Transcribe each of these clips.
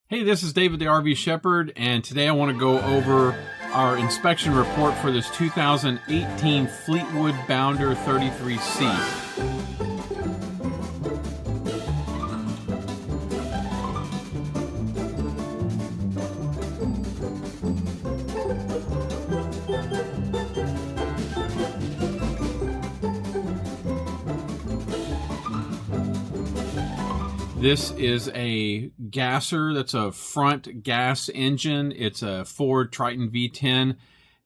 Hey, this is David the RV Shepherd, and today I want to go over our inspection report for this 2018 Fleetwood Bounder 33C. This is a gasser. That's a front gas engine. It's a Ford Triton V10,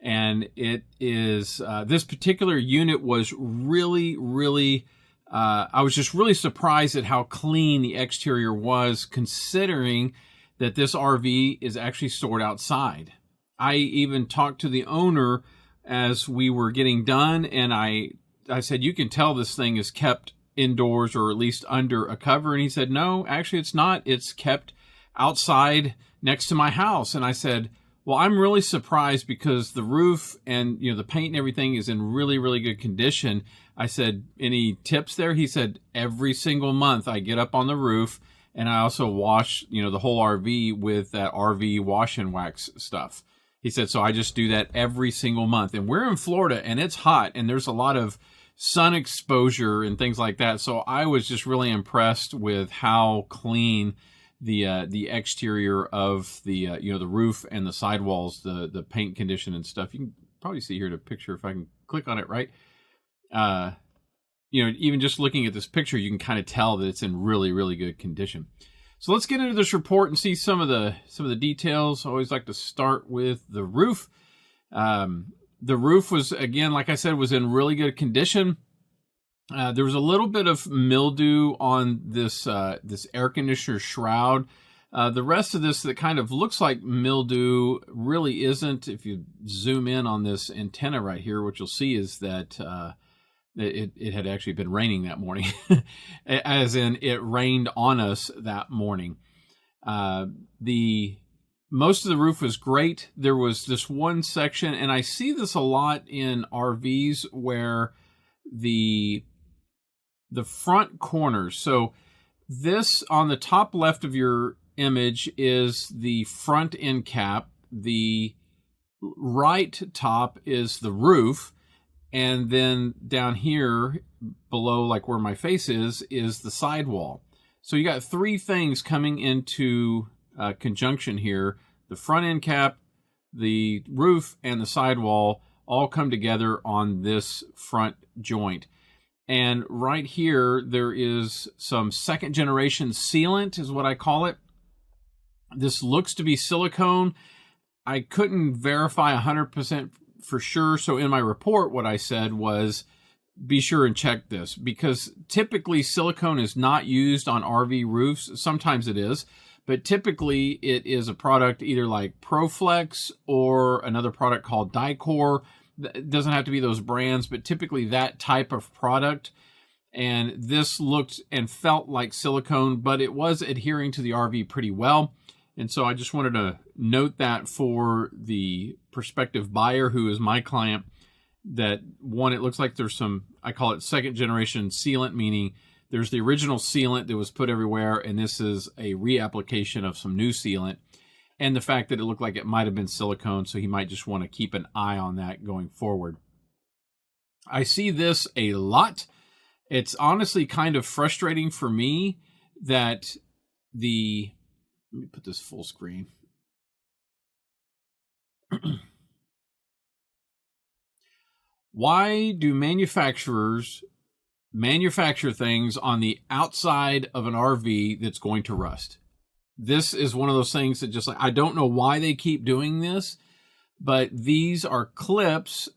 and it is this particular unit was really I was just really surprised at how clean the exterior was, considering that this RV is actually stored outside. I even talked to the owner as we were getting done, and I said, you can tell this thing is kept indoors or at least under a cover. And he said, no, actually it's not. It's kept outside next to my house. And I said, well, I'm really surprised because the roof and the paint and everything is in really good condition. I said, any tips there? He said, every single month I get up on the roof and I also wash the whole RV with that RV wash and wax stuff. He said, so I just do that every single month. And we're in Florida and it's hot and there's a lot of sun exposure and things like that. So I was just really impressed with how clean the exterior of the the roof and the sidewalls, the paint condition and stuff. You can probably see here the picture if I can click on it right. Even just looking at this picture, you can kind of tell that it's in really good condition. So let's get into this report and see some of the details. I always like to start with the roof. The roof was, again, like I said, was in really good condition. There was a little bit of mildew on this air conditioner shroud. The rest of this that kind of looks like mildew really isn't. If you zoom in on this antenna right here, what you'll see is that it had actually been raining that morning, as in it rained on us that morning. Most of the roof was great. There was this one section, and I see this a lot in RVs where the front corners. So this on the top left of your image is the front end cap. The right top is the roof. And then down here below, like where my face is the sidewall. So you got three things coming into conjunction here: the front end cap, the roof, and the sidewall all come together on this front joint. And right here, there is some second generation sealant, is what I call it. This looks to be silicone. I couldn't verify 100% for sure. So in my report, what I said was, be sure and check this, because typically silicone is not used on RV roofs. Sometimes it is. But typically, it is a product either like ProFlex or another product called Dicor. It doesn't have to be those brands, but typically that type of product. And this looked and felt like silicone, but it was adhering to the RV pretty well. And so I just wanted to note that for the prospective buyer, who is my client, that one, it looks like there's some, I call it second generation sealant, meaning there's the original sealant that was put everywhere, and this is a reapplication of some new sealant. And the fact that it looked like it might have been silicone, so he might just want to keep an eye on that going forward. I see this a lot. It's honestly kind of frustrating for me that let me put this full screen. Why do manufacturers manufacture things on the outside of an RV that's going to rust? This is one of those things that just like, I don't know why they keep doing this, but these are clips,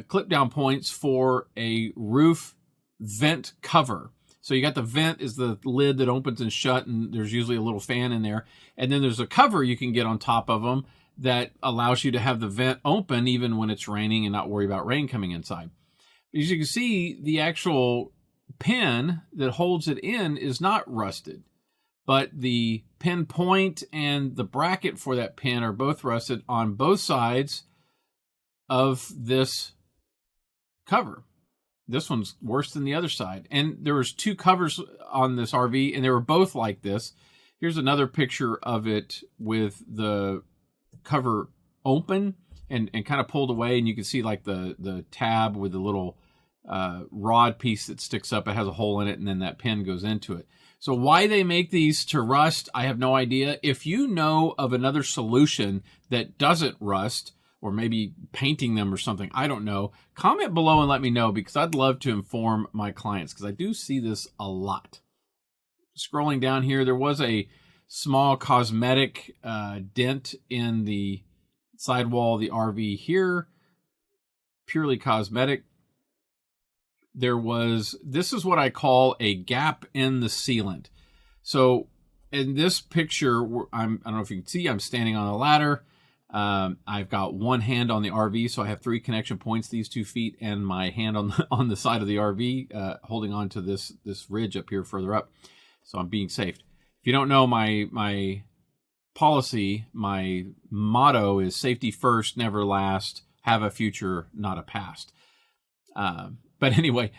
clip down points for a roof vent cover. So you got the vent is the lid that opens and shut, and there's usually a little fan in there. And then there's a cover you can get on top of them that allows you to have the vent open even when it's raining and not worry about rain coming inside. As you can see, the actual pin that holds it in is not rusted, but the pin point and the bracket for that pin are both rusted on both sides of this cover. This one's worse than the other side. And there was two covers on this RV, and they were both like this. Here's another picture of it with the cover open and kind of pulled away, and you can see like the tab with the little rod piece that sticks up. It has a hole in it, and then that pin goes into it. So why they make these to rust, I have no idea. If you know of another solution that doesn't rust, or maybe painting them or something, I don't know, comment below and let me know, because I'd love to inform my clients, because I do see this a lot. Scrolling down here, there was a small cosmetic dent in the sidewall of the RV here, purely cosmetic. This is what I call a gap in the sealant. So in this picture, I don't know if you can see, I'm standing on a ladder. I've got one hand on the RV, so I have 3 connection points, these 2 feet, and my hand on the side of the RV, holding on to this ridge up here further up. So I'm being safe. If you don't know, my policy, my motto is safety first, never last, have a future, not a past. But anyway,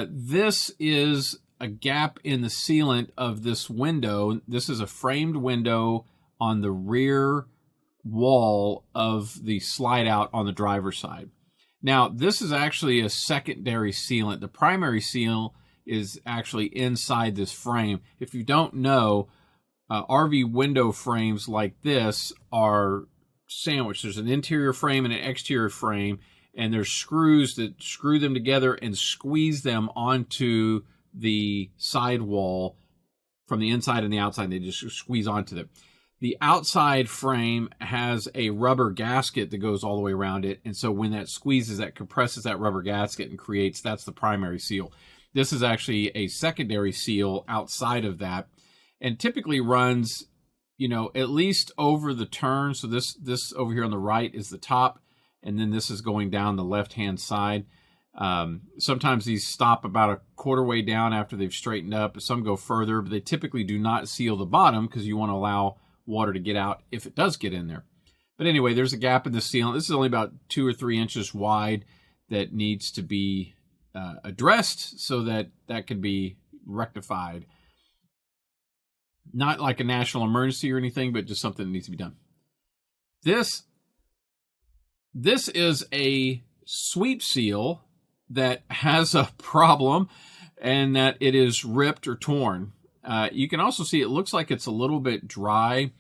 this is a gap in the sealant of this window. This is a framed window on the rear wall of the slide out on the driver's side. Now, this is actually a secondary sealant. The primary seal is actually inside this frame. If you don't know, RV window frames like this are sandwiched. There's an interior frame and an exterior frame, and there's screws that screw them together and squeeze them onto the sidewall from the inside and the outside. They just squeeze onto them. The outside frame has a rubber gasket that goes all the way around it, and so when that squeezes, that compresses that rubber gasket and creates, that's the primary seal. This is actually a secondary seal outside of that, and typically runs, at least over the turn. So this over here on the right is the top, and then this is going down the left-hand side. Sometimes these stop about a quarter way down after they've straightened up. Some go further, but they typically do not seal the bottom because you want to allow water to get out if it does get in there. But anyway, there's a gap in the sealant. This is only about 2 or 3 inches wide that needs to be addressed so that can be rectified. Not like a national emergency or anything, but just something that needs to be done. This is a sweep seal that has a problem, and that it is ripped or torn. You can also see it looks like it's a little bit dry.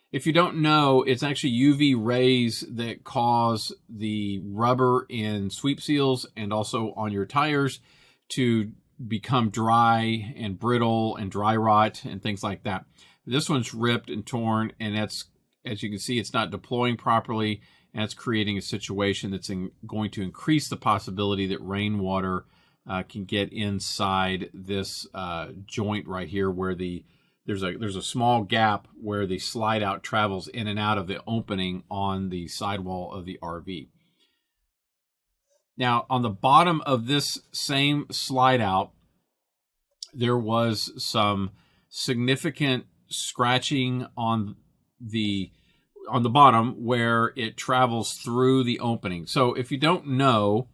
If you don't know, it's actually UV rays that cause the rubber in sweep seals and also on your tires to become dry and brittle and dry rot and things like that. This one's ripped and torn, and that's, as you can see, it's not deploying properly, and it's creating a situation that's going to increase the possibility that rainwater can get inside this joint right here, where there's a small gap where the slide out travels in and out of the opening on the sidewall of the RV. Now, on the bottom of this same slide out, there was some significant scratching on the bottom where it travels through the opening. So if you don't know,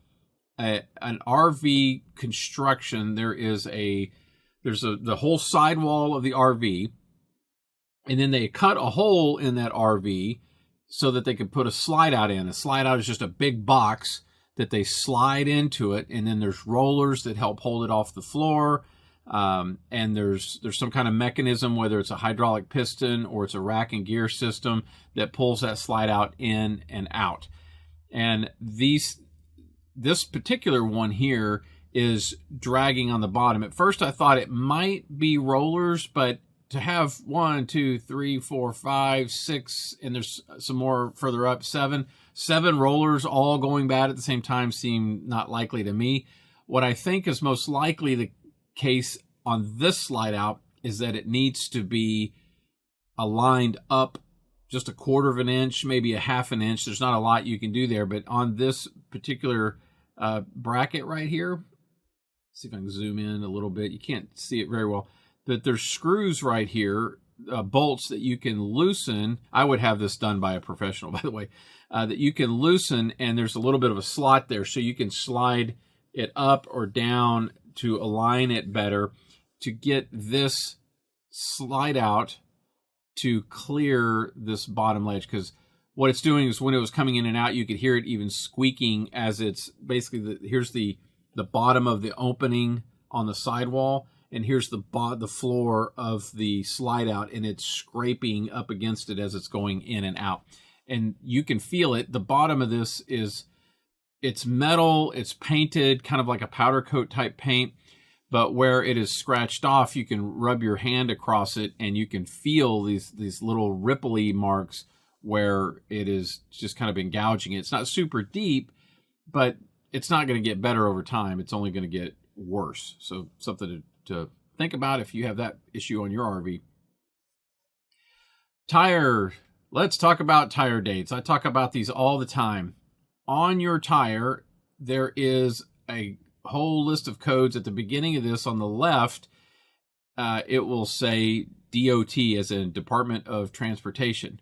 an RV construction, there's the whole sidewall of the RV, and then they cut a hole in that RV so that they could put a slide out in. A slide out is just a big box that they slide into it, and then there's rollers that help hold it off the floor. And there's some kind of mechanism, whether it's a hydraulic piston or it's a rack and gear system, that pulls that slide out in and out. And this particular one here is dragging on the bottom. At first I thought it might be rollers, but to have 1, 2, 3, 4, 5, 6, and there's some more further up, seven rollers all going bad at the same time seem not likely to me. What I think is most likely the case on this slide out is that it needs to be aligned up just a quarter of an inch, maybe a half an inch. There's not a lot you can do there, but on this particular bracket right here, see if I can zoom in a little bit. You can't see it very well, but there's screws right here, bolts that you can loosen. I would have this done by a professional, by the way, that you can loosen, and there's a little bit of a slot there, so you can slide it up or down to align it better to get this slide out to clear this bottom ledge, because what it's doing is when it was coming in and out, you could hear it even squeaking as it's basically here's the bottom of the opening on the sidewall, and here's the floor of the slide out, and it's scraping up against it as it's going in and out. And you can feel it. The bottom of this it's metal, it's painted kind of like a powder coat type paint, but where it is scratched off, you can rub your hand across it and you can feel these little ripply marks where it is just kind of been gouging it. It's not super deep, but it's not going to get better over time. It's only going to get worse. So something to think about if you have that issue on your RV. Tire. Let's talk about tire dates. I talk about these all the time. On your tire, there is a whole list of codes at the beginning of this. On the left, it will say DOT, as in Department of Transportation.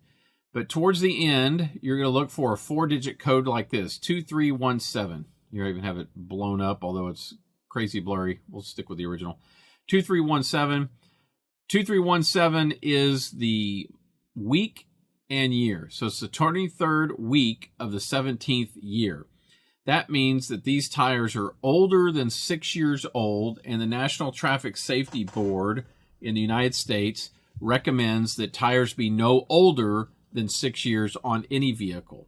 But towards the end, you're going to look for a 4-digit code like this, 2317. You even have it blown up, although it's crazy blurry. We'll stick with the original. 2317. 2317 is the week and year. So it's the 23rd week of the 17th year. That means that these tires are older than 6 years old, and the National Traffic Safety Board in the United States recommends that tires be no older than 6 years on any vehicle.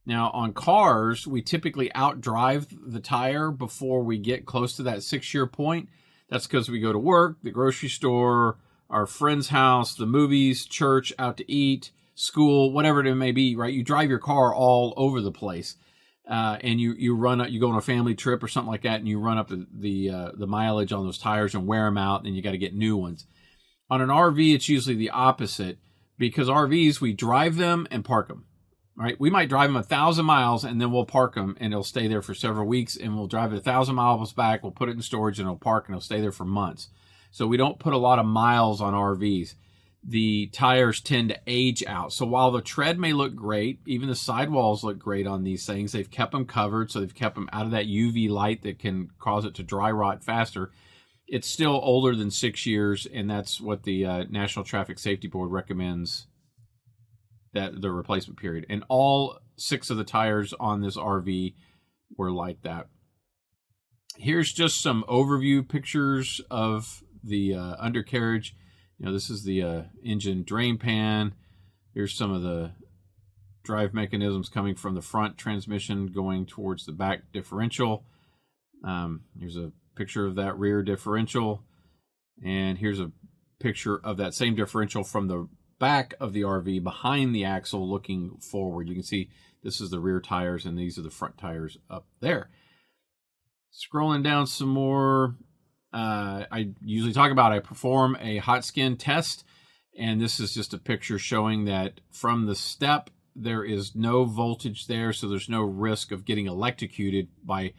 Now, on cars, we typically outdrive the tire before we get close to that 6-year point. That's because we go to work, the grocery store, our friend's house, the movies, church, out to eat, school, whatever it may be, right? You drive your car all over the place. And you go on a family trip or something like that, and you run up the mileage on those tires and wear them out, and you got to get new ones. On an RV, it's usually the opposite, because RVs, we drive them and park them, right? We might drive them 1,000 miles, and then we'll park them, and they'll stay there for several weeks, and we'll drive it 1,000 miles back, we'll put it in storage, and it'll park, and it'll stay there for months. So we don't put a lot of miles on RVs. The tires tend to age out. So while the tread may look great, even the sidewalls look great on these things, they've kept them covered, so they've kept them out of that UV light that can cause it to dry rot faster. It's still older than 6 years, and that's what the National Traffic Safety Board recommends, that the replacement period. And all 6 of the tires on this RV were like that. Here's just some overview pictures of the undercarriage. You know, this is the engine drain pan. Here's some of the drive mechanisms coming from the front transmission going towards the back differential. Here's a picture of that rear differential. And here's a picture of that same differential from the back of the RV behind the axle looking forward. You can see this is the rear tires and these are the front tires up there. Scrolling down some more. I usually talk about, I perform a hot skin test, and this is just a picture showing that from the step there is no voltage there, so there's no risk of getting electrocuted by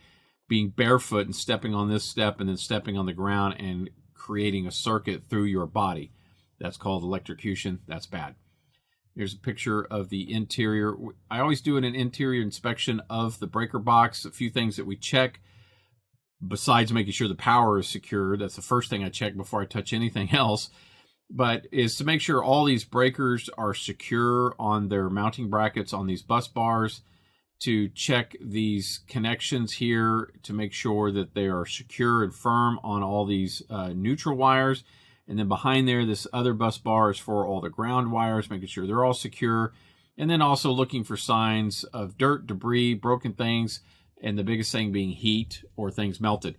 being barefoot and stepping on this step and then stepping on the ground and creating a circuit through your body. That's called electrocution. That's bad. Here's a picture of the interior. I always do an interior inspection of the breaker box. A few things that we check, besides making sure the power is secure, that's the first thing I check before I touch anything else, but is to make sure all these breakers are secure on their mounting brackets on these bus bars, to check these connections here to make sure that they are secure and firm on all these neutral wires. And then behind there, this other bus bar is for all the ground wires, making sure they're all secure. And then also looking for signs of dirt, debris, broken things, and the biggest thing being heat or things melted.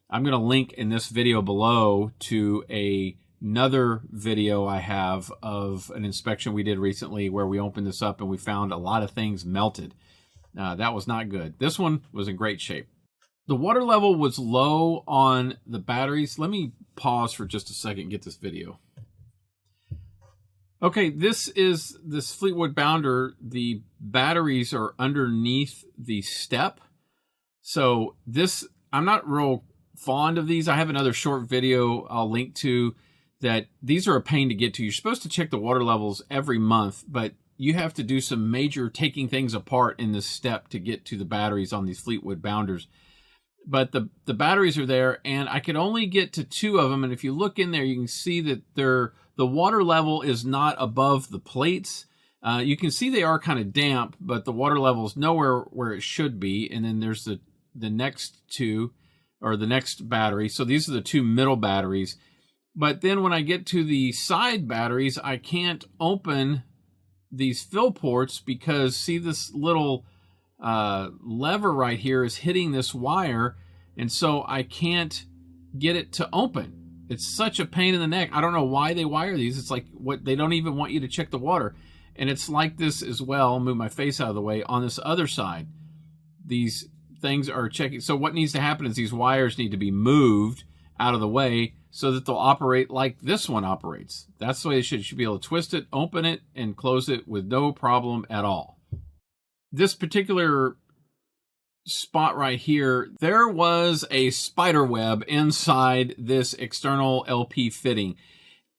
I'm going to link in this video below to another video I have of an inspection we did recently where we opened this up and we found a lot of things melted. That was not good. This one was in great shape. The water level was low on the batteries. Let me pause for just a second and get this video. Okay, this is this Fleetwood Bounder. The batteries are underneath the step. So this, I'm not real fond of these. I have another short video I'll link to that. These are a pain to get to. You're supposed to check the water levels every month, but you have to do some major taking things apart in this step to get to the batteries on these Fleetwood Bounders. But the batteries are there, and I could only get to 2 of them. And if you look in there, you can see that they're the water level is not above the plates. You can see they are kind of damp, but the water level is nowhere where it should be. And then there's the next two, or the next battery. So these are the two middle batteries. But then when I get to the side batteries, I can't open these fill ports because, see, this little lever right here is hitting this wire, and so I can't get it to open. It's such a pain in the neck. I don't know why they wire these. It's like, what, they don't even want you to check the water. And it's like this as well. I'll move my face out of the way. On this other side, these things are checking. So what needs to happen is these wires need to be moved out of the way so that they'll operate like this one operates. That's the way it should. You should be able to twist it, open it, and close it with no problem at all. This particular spot right here, there was a spider web inside this external LP fitting.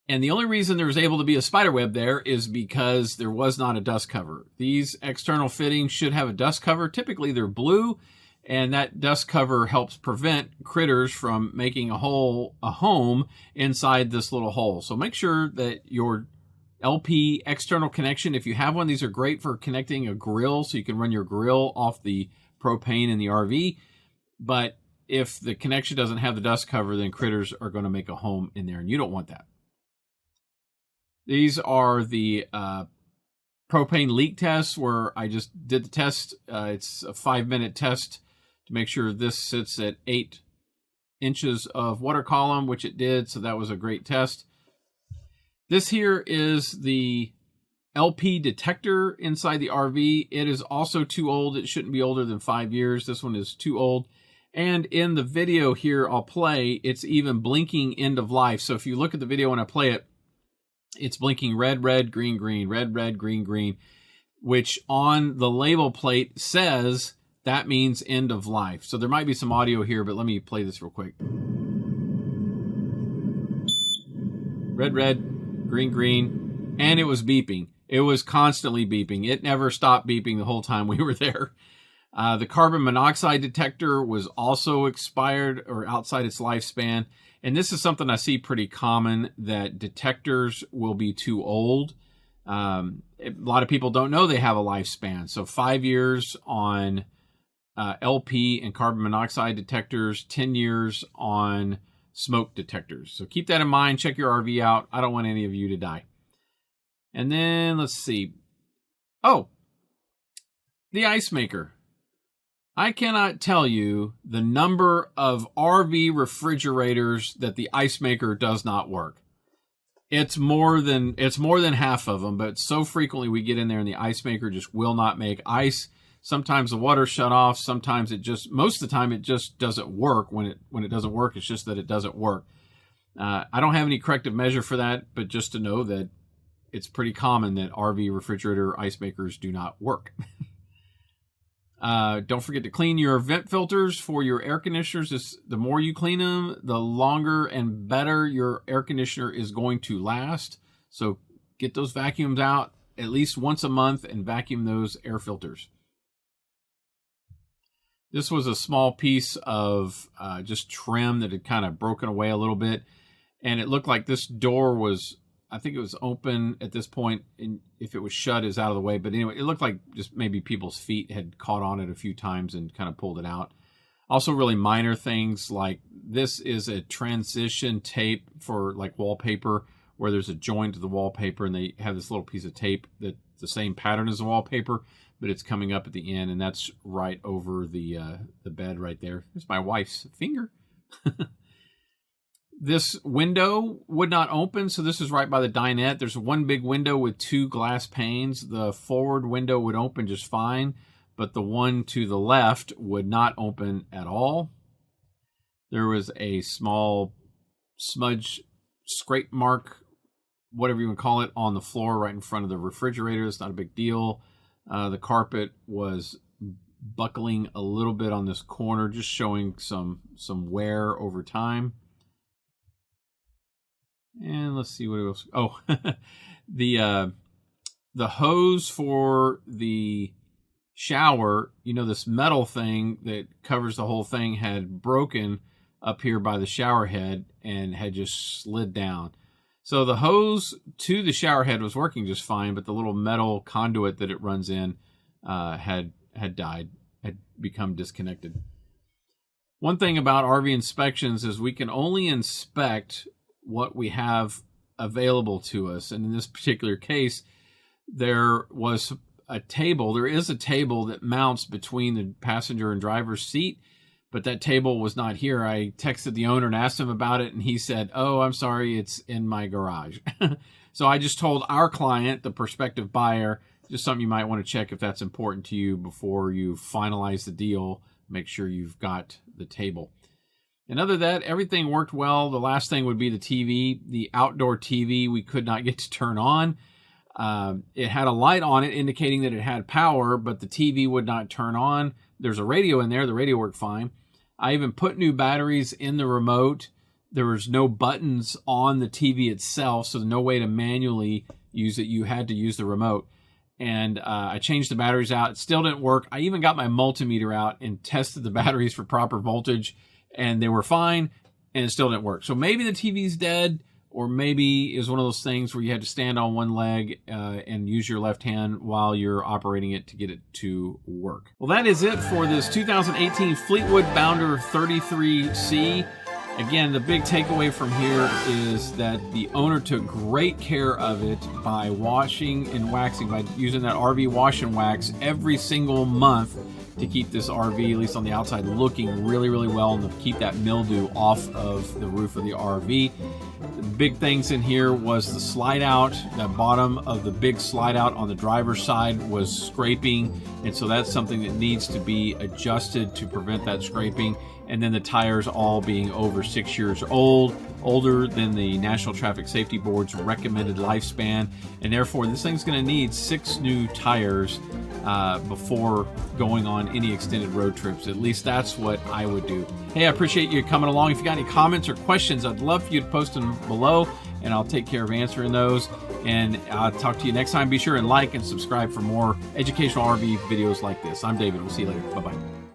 And the only reason there was able to be a spider web there is because there was not a dust cover. These external fittings should have a dust cover. Typically they're blue, and that dust cover helps prevent critters from making a home inside this little hole. So make sure that your LP external connection, if you have one, these are great for connecting a grill, so you can run your grill off the propane in the RV. But if the connection doesn't have the dust cover, then critters are going to make a home in there, and you don't want that. These are the propane leak tests where I just did the test. It's a 5-minute test to make sure this sits at 8 inches of water column, which it did, so that was a great test. This here is the LP detector inside the RV. It is also too old. It shouldn't be older than 5 years. This one is too old. And in the video here I'll play, it's even blinking end of life. So if you look at the video when I play it, it's blinking red, red, green, green, red, red, green, green, which on the label plate says that means end of life. So there might be some audio here, but let me play this real quick. Red, red, green, green, and it was beeping. It was constantly beeping. It never stopped beeping the whole time we were there. The carbon monoxide detector was also expired or outside its lifespan. And this is something I see pretty common, that detectors will be too old. A lot of people don't know they have a lifespan. So 5 years on LP and carbon monoxide detectors, 10 years on smoke detectors. So keep that in mind. Check your RV out. I don't want any of you to die. And then let's see. Oh, the ice maker. I cannot tell you the number of RV refrigerators that the ice maker does not work. It's more than half of them, but so frequently we get in there and the ice maker just will not make ice. Sometimes the water shut off. Sometimes most of the time it just doesn't work. When it doesn't work, it's just that it doesn't work. I don't have any corrective measure for that, but just to know that it's pretty common that RV refrigerator ice makers do not work. Don't forget to clean your vent filters for your air conditioners. The more you clean them, the longer and better your air conditioner is going to last. So get those vacuums out at least once a month and vacuum those air filters. This was a small piece of just trim that had kind of broken away a little bit. And it looked like this door was, I think it was open at this point, and if it was shut, is out of the way. But anyway, it looked like just maybe people's feet had caught on it a few times and kind of pulled it out. Also really minor things like this is a transition tape for like wallpaper, where there's a joint to the wallpaper and they have this little piece of tape that's the same pattern as the wallpaper, but it's coming up at the end, and that's right over the bed right there. There's my wife's finger. This window would not open, so this is right by the dinette. There's one big window with 2 glass panes. The forward window would open just fine, but the one to the left would not open at all. There was a small smudge scrape mark, whatever you would call it, on the floor right in front of the refrigerator. It's not a big deal. The carpet was buckling a little bit on this corner, just showing some wear over time. And let's see what else. Oh, the hose for the shower, this metal thing that covers the whole thing had broken up here by the shower head and had just slid down. So the hose to the shower head was working just fine, but the little metal conduit that it runs in had died, had become disconnected. One thing about RV inspections is we can only inspect what we have available to us. And in this particular case, there was a table. There is a table that mounts between the passenger and driver's seat, but that table was not here. I texted the owner and asked him about it, and he said, "Oh, I'm sorry, it's in my garage." So I just told our client, the prospective buyer, just something you might want to check if that's important to you before you finalize the deal. Make sure you've got the table. And other than that, everything worked well. The last thing would be the TV. The outdoor TV we could not get to turn on. It had a light on it indicating that it had power, but the TV would not turn on. There's a radio in there. The radio worked fine. I even put new batteries in the remote. There was no buttons on the TV itself, so no way to manually use it. You had to use the remote. And I changed the batteries out. It still didn't work. I even got my multimeter out and tested the batteries for proper voltage, and they were fine, and it still didn't work. So maybe the TV's dead, or maybe it was one of those things where you had to stand on one leg and use your left hand while you're operating it to get it to work. Well, that is it for this 2018 Fleetwood Bounder 33C. Again, the big takeaway from here is that the owner took great care of it by washing and waxing, by using that RV wash and wax every single month to keep this RV, at least on the outside, looking really, really well and to keep that mildew off of the roof of the RV. The big things in here was the slide out. The bottom of the big slide out on the driver's side was scraping, and so that's something that needs to be adjusted to prevent that scraping. And then the tires all being over 6 years old, older than the National Traffic Safety Board's recommended lifespan, and therefore this thing's going to need 6 new tires before going on any extended road trips. At least that's what I would do. Hey, I appreciate you coming along. If you got any comments or questions, I'd love for you to post them below, and I'll take care of answering those. And I'll talk to you next time. Be sure and like and subscribe for more educational RV videos like this. I'm David. We'll see you later. Bye-bye.